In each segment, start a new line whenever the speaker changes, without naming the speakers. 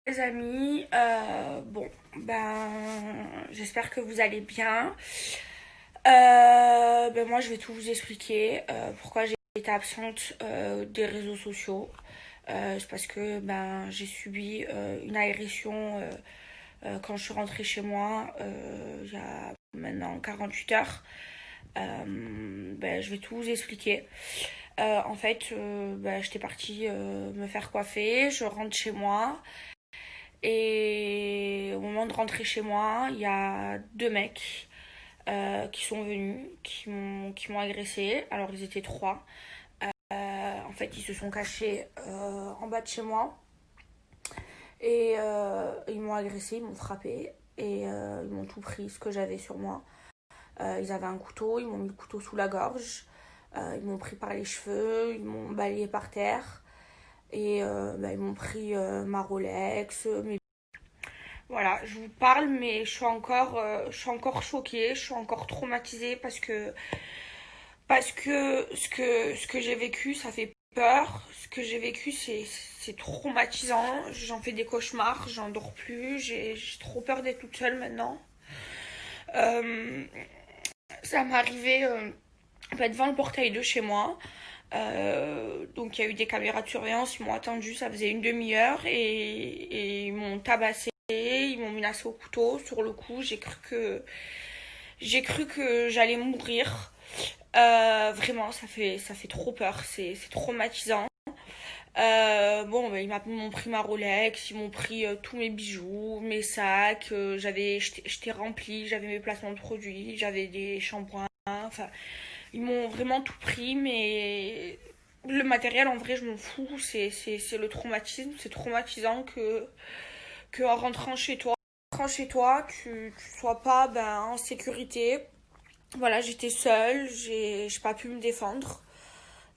Les amis, j'espère que vous allez bien. Moi, je vais tout vous expliquer pourquoi j'ai été absente des réseaux sociaux. C'est parce que j'ai subi une agression quand je suis rentrée chez moi il y a maintenant 48 heures. Je vais tout vous expliquer. J'étais partie me faire coiffer, je rentre chez moi. Et au moment de rentrer chez moi, il y a deux mecs qui sont venus, qui m'ont agressé. Alors ils étaient trois. Ils se sont cachés en bas de chez moi. Et ils m'ont agressé, ils m'ont frappé. Et ils m'ont tout pris, ce que j'avais sur moi. Ils avaient un couteau, ils m'ont mis le couteau sous la gorge. Ils m'ont pris par les cheveux, ils m'ont balayé par terre. Et ils m'ont pris ma Rolex, mes... Voilà, je vous parle, mais je suis encore choquée, je suis encore traumatisée parce que ce que j'ai vécu, ça fait peur. Ce que j'ai vécu, c'est traumatisant. J'en fais des cauchemars, j'en dors plus. J'ai trop peur d'être toute seule maintenant. Euh, Ça m'est arrivé devant le portail de chez moi. Donc il y a eu des caméras de surveillance, ils m'ont attendu, ça faisait une demi-heure et ils m'ont tabassé, ils m'ont menacé au couteau. Sur le coup, j'ai cru que j'allais mourir. Vraiment, ça fait trop peur, c'est traumatisant. Ils m'ont pris ma Rolex, ils m'ont pris tous mes bijoux, mes sacs, j'étais remplie, j'avais mes placements de produits, j'avais des shampoings, enfin, ils m'ont vraiment tout pris, mais le matériel, en vrai, je m'en fous. C'est le traumatisme. C'est traumatisant que en rentrant chez toi, tu sois pas en sécurité. Voilà, j'étais seule, j'ai pas pu me défendre.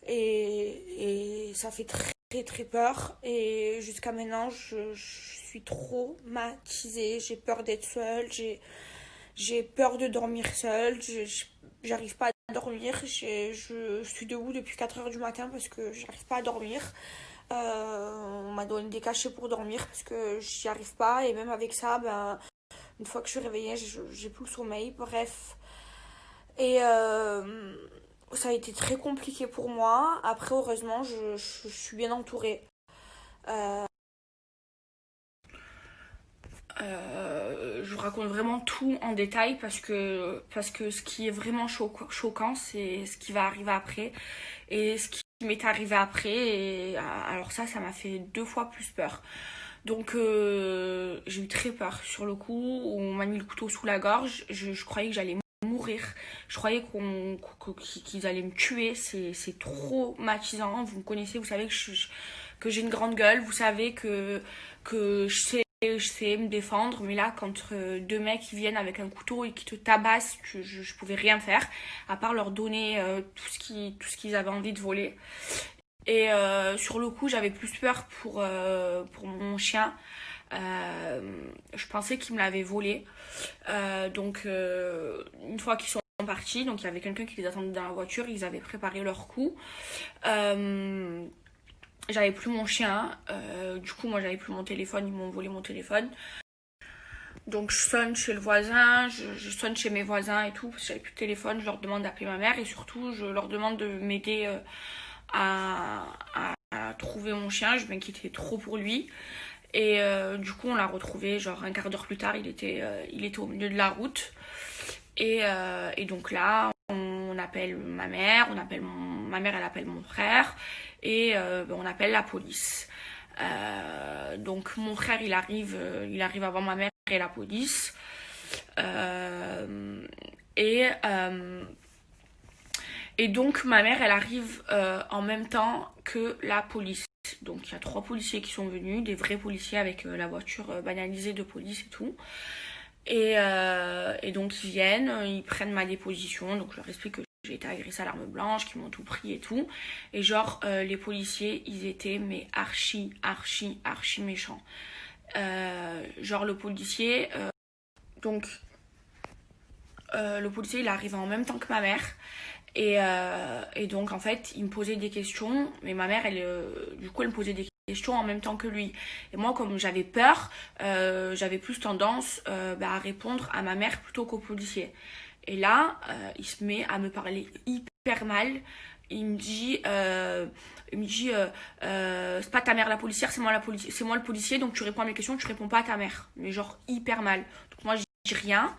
Et ça fait très, très, très peur. Et jusqu'à maintenant, je suis traumatisée. J'ai peur d'être seule. J'ai peur de dormir seule. J'arrive pas à dormir. Je suis debout depuis 4 heures du matin parce que j'arrive pas à dormir. On m'a donné des cachets pour dormir parce que j'y arrive pas. Et même avec ça, une fois que je suis réveillée, j'ai plus le sommeil. Bref. Et ça a été très compliqué pour moi. Après, heureusement, je suis bien entourée. Euh, je vous raconte vraiment tout en détail parce que ce qui est vraiment choquant, c'est ce qui va arriver après et ce qui m'est arrivé après. Et alors ça m'a fait 2 fois plus peur. Donc j'ai eu très peur sur le coup. On m'a mis le couteau sous la gorge. Je croyais que j'allais mourir. Je croyais qu'ils allaient me tuer. C'est traumatisant. Vous me connaissez, vous savez que j'ai une grande gueule. Vous savez que je sais me défendre, mais là, quand deux mecs qui viennent avec un couteau et qui te tabassent, je pouvais rien faire, à part leur donner tout ce qu'ils avaient envie de voler. Et sur le coup, j'avais plus peur pour mon chien. Je pensais qu'ils me l'avaient volé. Une fois qu'ils sont partis, donc il y avait quelqu'un qui les attendait dans la voiture, ils avaient préparé leur coup. Euh, J'avais plus mon chien, du coup moi j'avais plus mon téléphone, ils m'ont volé mon téléphone. Donc je sonne chez le voisin, je sonne chez mes voisins et tout, parce que j'avais plus de téléphone, je leur demande d'appeler ma mère et surtout je leur demande de m'aider à trouver mon chien, je m'inquiétais trop pour lui. Et du coup on l'a retrouvé genre un quart d'heure plus tard, il était au milieu de la route. Et donc là, on appelle ma mère, ma mère elle appelle mon frère et on appelle la police. Donc mon frère il arrive avant ma mère et la police. Euh, et, euh, et donc ma mère elle arrive en même temps que la police. Donc il y a 3 policiers qui sont venus, des vrais policiers avec la voiture banalisée de police et tout. Et donc ils viennent, ils prennent ma déposition, donc je leur explique que j'ai été agressée à l'arme blanche, qu'ils m'ont tout pris et tout. Et genre les policiers, ils étaient mais archi, archi, archi méchants. Genre donc le policier il arrive en même temps que ma mère. Et donc en fait il me posait des questions, mais ma mère du coup elle me posait des questions en même temps que lui. Et moi, comme j'avais peur, j'avais plus tendance à répondre à ma mère plutôt qu'au policier. Et là, il se met à me parler hyper mal. Il me dit, c'est pas ta mère la policière, c'est moi le policier, donc tu réponds à mes questions, tu réponds pas à ta mère. Mais genre hyper mal. Donc moi, je dis rien.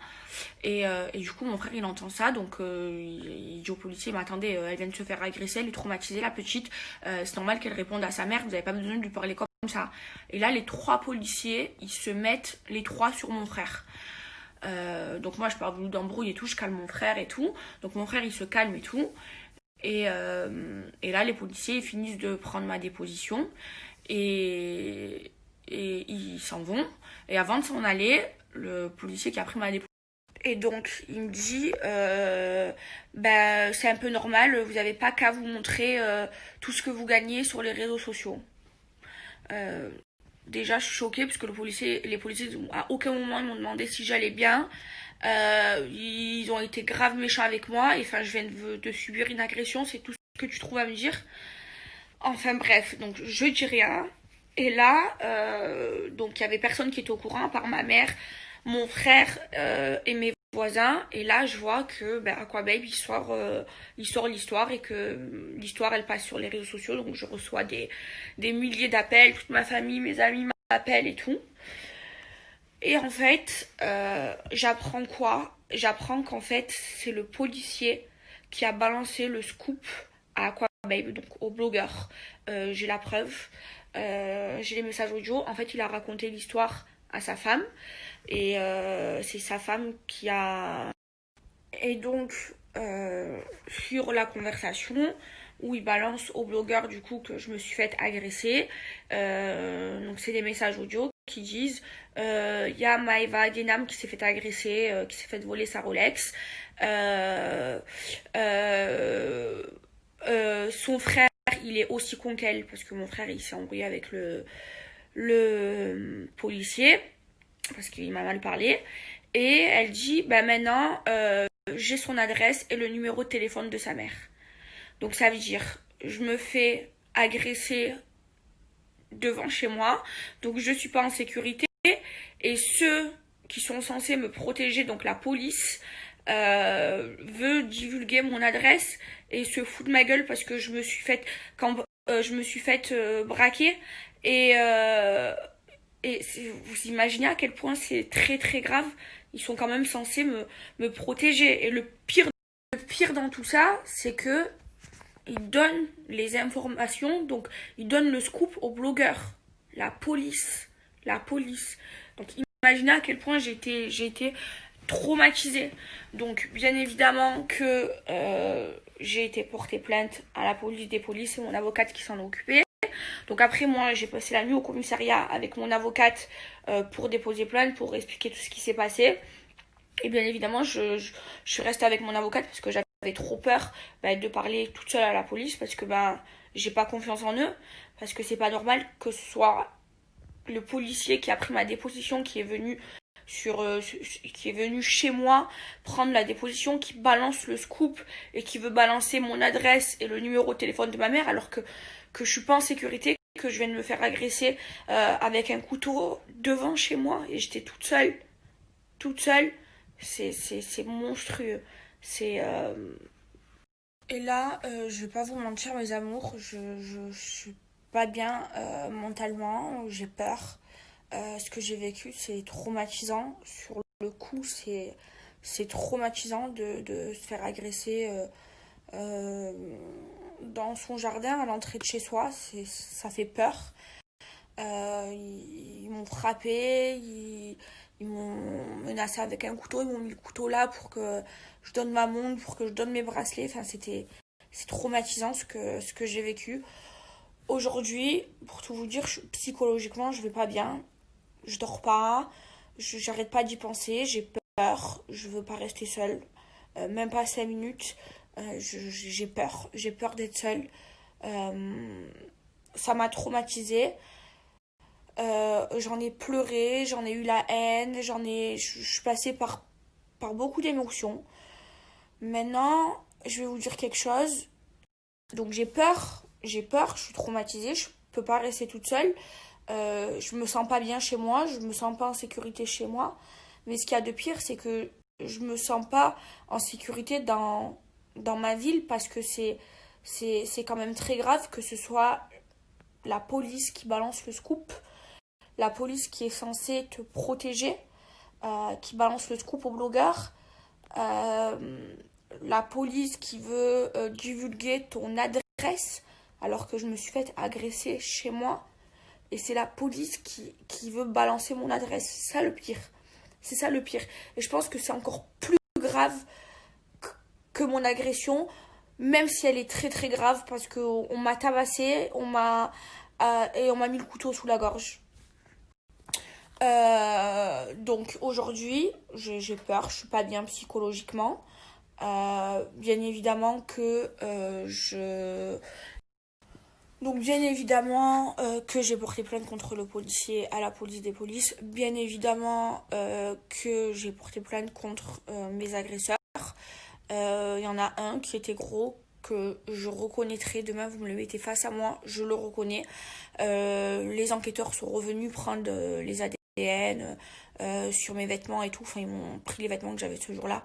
Et du coup, mon frère, il entend ça, donc il dit au policier, mais attendez, elle vient de se faire agresser, elle est traumatisée, la petite. C'est normal qu'elle réponde à sa mère, vous n'avez pas besoin de lui parler comme ça. Et là, les 3 policiers, ils se mettent les 3 sur mon frère. Donc moi, je parle d'embrouille et tout, je calme mon frère et tout. Donc mon frère, il se calme et tout. Et là, les policiers, ils finissent de prendre ma déposition. Et ils s'en vont. Et avant de s'en aller, le policier qui a pris ma déposition, et donc, il me dit, c'est un peu normal, vous n'avez pas qu'à vous montrer tout ce que vous gagnez sur les réseaux sociaux. Déjà, je suis choquée parce que les policiers, à aucun moment, ils m'ont demandé si j'allais bien. Ils ont été grave méchants avec moi. Et enfin, je viens de subir une agression, c'est tout ce que tu trouves à me dire. Enfin bref, donc je dis rien. Et là, donc il y avait personne qui était au courant, à part ma mère, mon frère et mes voisins. Et là, je vois que Aquababe, il sort l'histoire et que l'histoire, elle passe sur les réseaux sociaux. Donc je reçois des milliers d'appels, toute ma famille, mes amis m'appellent et tout. Et en fait, j'apprends quoi? J'apprends qu'en fait, c'est le policier qui a balancé le scoop à Aquababe, donc au blogueur. J'ai la preuve, j'ai les messages audio. En fait, il a raconté l'histoire à sa femme. Et c'est sa femme qui a... Et donc, sur la conversation, où il balance au blogueur du coup que je me suis fait agresser, donc c'est des messages audio qui disent y a Maëva Denam qui s'est fait agresser, qui s'est fait voler sa Rolex, son frère il est aussi con qu'elle parce que mon frère il s'est embrouillé avec le policier parce qu'il m'a mal parlé. Et elle dit, maintenant, j'ai son adresse et le numéro de téléphone de sa mère. Donc ça veut dire, je me fais agresser devant chez moi, donc je suis pas en sécurité. Et ceux qui sont censés me protéger, donc la police, veut divulguer mon adresse et se fout de ma gueule parce que je me suis fait braquer. Et vous imaginez à quel point c'est très très grave. Ils sont quand même censés me protéger. Et le pire dans tout ça, c'est que ils donnent les informations, donc ils donnent le scoop aux blogueurs. La police. Donc imaginez à quel point j'ai été traumatisée. Donc bien évidemment que j'ai été portée plainte à la police des polices, c'est mon avocate qui s'en est occupée. Donc après moi j'ai passé la nuit au commissariat avec mon avocate pour déposer plainte, pour expliquer tout ce qui s'est passé. Et bien évidemment je suis restée avec mon avocate parce que j'avais trop peur de parler toute seule à la police parce que j'ai pas confiance en eux, parce que c'est pas normal que ce soit le policier qui a pris ma déposition qui est venu chez moi prendre la déposition, qui balance le scoop et qui veut balancer mon adresse et le numéro de téléphone de ma mère alors que je suis pas en sécurité, que je viens de me faire agresser avec un couteau devant chez moi et j'étais toute seule. C'est monstrueux. Et là, je vais pas vous mentir mes amours, je suis pas bien mentalement, j'ai peur. Ce que j'ai vécu, c'est traumatisant. Sur le coup, c'est traumatisant de se faire agresser dans son jardin à l'entrée de chez soi. Ça fait peur. Ils m'ont frappé, ils m'ont menacé avec un couteau, ils m'ont mis le couteau là pour que je donne ma montre, pour que je donne mes bracelets. Enfin, c'est traumatisant ce que j'ai vécu. Aujourd'hui, pour tout vous dire, psychologiquement, je vais pas bien. Je dors pas, j'arrête pas d'y penser, j'ai peur, je veux pas rester seule, même pas 5 minutes, j'ai peur d'être seule. Ça m'a traumatisée, j'en ai pleuré, j'en ai eu la haine, je suis passée par beaucoup d'émotions. Maintenant, je vais vous dire quelque chose. Donc j'ai peur, je suis traumatisée, peux pas rester toute seule. Je me sens pas bien chez moi, je me sens pas en sécurité chez moi. Mais ce qu'il y a de pire, c'est que je me sens pas en sécurité dans ma ville parce que c'est quand même très grave que ce soit la police qui balance le scoop, la police qui est censée te protéger, qui balance le scoop aux blogueurs, la police qui veut divulguer ton adresse alors que je me suis fait agresser chez moi. Et c'est la police qui veut balancer mon adresse. C'est ça le pire. C'est ça le pire. Et je pense que c'est encore plus grave que mon agression, même si elle est très très grave, parce qu'on m'a tabassé, et on m'a mis le couteau sous la gorge. Donc aujourd'hui, j'ai peur, je suis pas bien psychologiquement. Bien évidemment que Donc bien évidemment que j'ai porté plainte contre le policier à la police des polices. Bien évidemment que j'ai porté plainte contre mes agresseurs. Il y en a un qui était gros, que je reconnaîtrai. Demain, vous me le mettez face à moi, je le reconnais. Les enquêteurs sont revenus prendre les ADN sur mes vêtements et tout. Enfin, ils m'ont pris les vêtements que j'avais ce jour-là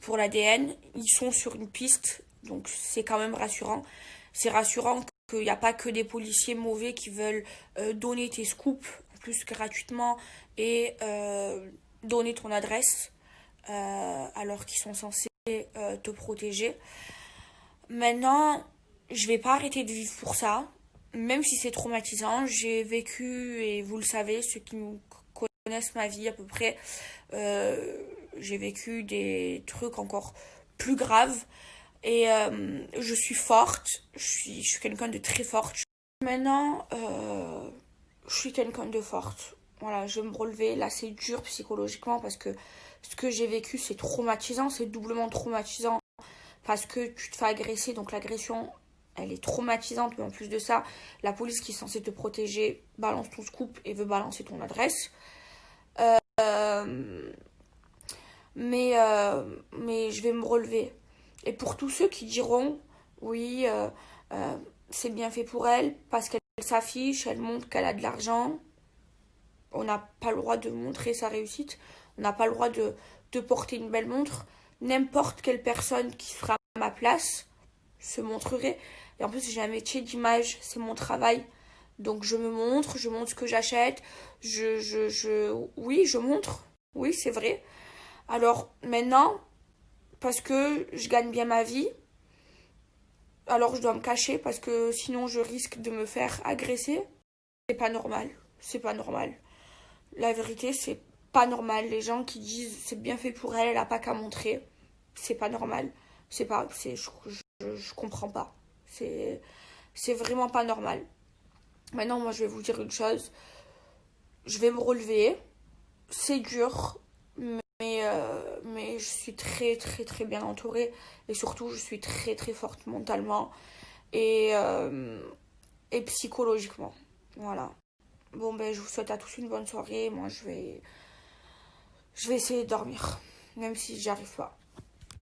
pour l'ADN. Ils sont sur une piste, donc c'est quand même rassurant. C'est rassurant qu'il n'y a pas que des policiers mauvais qui veulent donner tes scoops, en plus gratuitement, et donner ton adresse, alors qu'ils sont censés te protéger. Maintenant, je vais pas arrêter de vivre pour ça, même si c'est traumatisant. J'ai vécu, et vous le savez, ceux qui me connaissent ma vie à peu près, j'ai vécu des trucs encore plus graves. Et je suis forte, je suis quelqu'un de très forte. Maintenant, je suis quelqu'un de forte. Voilà, je vais me relever. Là, c'est dur psychologiquement parce que ce que j'ai vécu, c'est traumatisant, c'est doublement traumatisant parce que tu te fais agresser, donc l'agression, elle est traumatisante, mais en plus de ça, la police qui est censée te protéger balance ton scoop et veut balancer ton adresse. Mais je vais me relever. Et pour tous ceux qui diront, oui, c'est bien fait pour elle, parce qu'elle s'affiche, elle montre qu'elle a de l'argent, on n'a pas le droit de montrer sa réussite, on n'a pas le droit de porter une belle montre. N'importe quelle personne qui sera à ma place se montrerait. Et en plus, j'ai un métier d'image, c'est mon travail. Donc je me montre, je montre ce que j'achète, oui, je montre, oui, c'est vrai. Alors maintenant, parce que je gagne bien ma vie, alors je dois me cacher parce que sinon je risque de me faire agresser. C'est pas normal, c'est pas normal. La vérité, c'est pas normal. Les gens qui disent c'est bien fait pour elle, elle a pas qu'à montrer, c'est pas normal. C'est pas, je comprends pas. C'est vraiment pas normal. Maintenant, moi, je vais vous dire une chose. Je vais me relever. C'est dur, mais je suis très, très, très bien entourée. Et surtout, je suis très, très forte mentalement et, et psychologiquement. Voilà. Bon, ben, je vous souhaite à tous une bonne soirée. Moi, je vais essayer de dormir, même si j'y arrive pas.